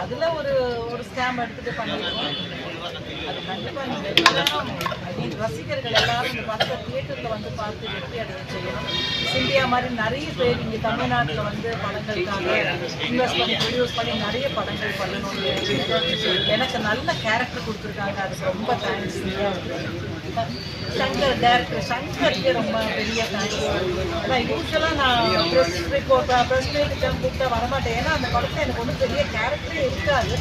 அதில் ஒரு ஸ்கேம் எடுத்துகிட்டு பண்ணியிருக்கோம். அது கண்டிப்பாக நீங்கள் எல்லாரும் ரசிகர்கள் எல்லாரும் இந்த படத்தை தியேட்டரில் வந்து பார்த்து வெற்றி அடைய செய்யணும். இந்தியா மாதிரி நிறைய பேர் இங்கே தமிழ்நாட்டில் வந்து படங்களுக்காக இன்வெஸ்ட் பண்ணி ப்ரொடியூஸ் பண்ணி நிறைய படங்கள் பண்ணணும்னு எனக்கு நல்ல கேரக்டர் கொடுத்துருக்காங்க. அதுக்கு ரொம்ப தேங்க்ஸ். சங்கர் டேரக்டர் சங்கருக்கு ரொம்ப பெரிய தேங்க்ஸ். அதான் யூஸ்வலாக நான் ப்ரெஸ் மீட்டுக்கு கூப்பிட்டா வரமாட்டேன். ஏன்னா அந்த படத்தில் எனக்கு ஒன்றும் பெரிய கேரக்டரே இருக்காது.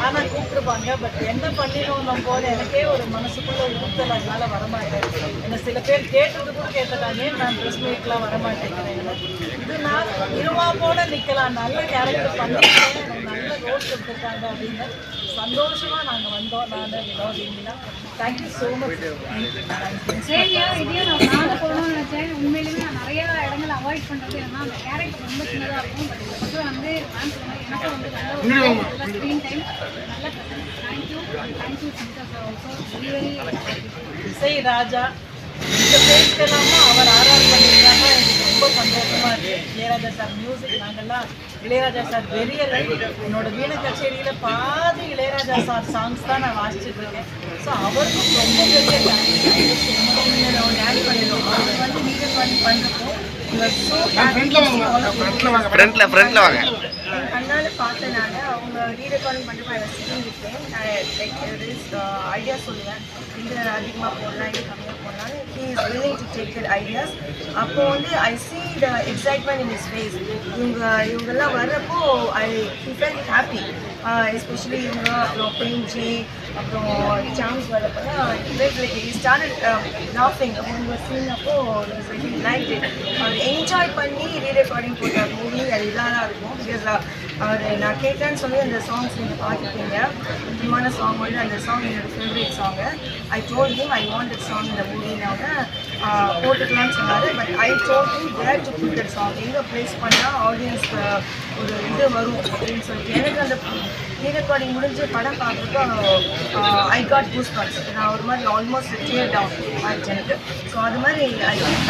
ஆனால் கூப்பிட்டுருப்பாங்க. பட் என்ன பண்ணிடணும் போது எனக்கே ஒரு மனசுக்குள்ளே ஊத்தல், அதனால வரமாட்டேன். என்ன சில பேர் கேட்டது கூட கேட்டுட்டாங்க, நான் ப்ரெஸ் மீட்லாம் வரமாட்டேங்கிறேன். இது நான் இருவாப்போட நிற்கலாம், நல்ல கேரக்டர் பண்ணிக்கிறேன், எனக்கு நல்ல ரோல் கொடுத்துருக்காங்க அப்படின்னு சந்தோஷமாக நாங்கள் வந்தோம். நான் வினோதிங்களா தேங்க்யூ ஸோ மச். இதையும் நான் போகணும்னு நினச்சேன். உண்மையிலுமே நான் நிறைய இடங்களை அவாய்ட் பண்ணுறது ஏன்னா அந்த கேரக்டர் ரொம்ப சின்னதாக இருக்கும். பட் இந்த பக்கம் வந்து எனக்கும் வந்து நல்ல ஸ்க்ரீன் டைம் நல்ல thank you Shankar sir also very இசை ராஜா இந்த பேருக்கெல்லாமா அவர் ஆர்ஆர் பண்ணியிருக்காங்க. எனக்கு ரொம்ப சந்தோஷமாக இருக்குது. இளையராஜா சார் மியூசிக் நாங்கள்லாம் இளையராஜா சார் வெறியல். என்னோட வீணை கச்சேரியில் பாதி இளையராஜா சார் சாங்ஸ் தான் நான் வாசிச்சுட்டு இருக்கேன். ஸோ அவருக்கும் ரொம்ப பெரிய டான்ஸ் பண்ணிடுவோம். அவர் வந்து நீங்கள் பண்ணுறப்போ ஃப்ரண்ட்ல வாங்க. கண்ணால் பார்த்தனால அவங்க ரீரெக்கார்டிங் பண்ணுறப்ப அதை சிட்டிங் இருக்கேன். லைக் ஐடியா சொல்லுவேன், இங்கே அதிகமாக போடலாம், இங்கே கம்மியாக போடலாம். He is willing to take that ideas. அப்போ வந்து I see the excitement in his face. இவங்கெல்லாம் வர்றப்போ ஐ ஃபெல் ஹாப்பி. எஸ்பெஷலி இவங்க அப்புறம் பெயின்ஜி அப்புறம் சான்ஸ் வரப்போலாம் ஸ்டார்டட் லாஃபிங். அவங்க சீன் அப்போ லைக் இட். அவர் என்ஜாய் பண்ணி ரீரெக்கார்டிங் போட்ட மூவி அது இதாக இருக்கும். பிகாஸ் அவர் நான் கேட்டேன்னு சொல்லி அந்த சாங்ஸ் நீங்கள் பார்த்துருக்கீங்க. முக்கியமான சாங் வந்து அந்த சாங் என்னோட favourite song. I told him I want that song இந்த மூவினால போட்டுக்கலான்னு சொன்னார். But I told him where to put that song, எங்கே ப்ளேஸ் பண்ணால் ஆடியன்ஸ்க்கு ஒரு இது வரும் அப்படின்னு சொல்லிட்டு. எனக்கு அந்த ரீரெக்கார்டிங் முடிஞ்சு படம் பார்க்குறப்போ ஐ காட் கூஸ் பம்ப்ஸ். நான் ஒரு மாதிரி ஆல்மோஸ்ட் டியர் டவுன் ஆச்சு எனக்கு. ஸோ அது மாதிரி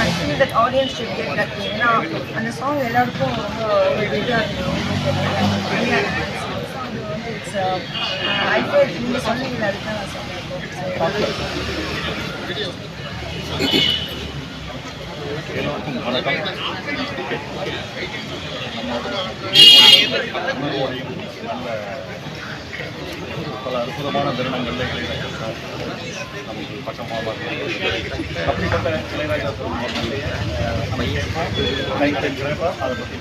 I feel that audience should get that. ஏன்னா அந்த சாங் எல்லாருக்கும் ரொம்ப இதாக இருக்கும். இட்ஸ் ஐ ஃபீல் நீங்கள் சொன்னீங்க, அதுதான் நான் சொன்னேன். பல அற்புதமான தருணங்கள்ல இளையராஜா சார் நமக்கு பக்கமாக அப்படிப்பட்ட இளையராஜா சார் அதை பற்றி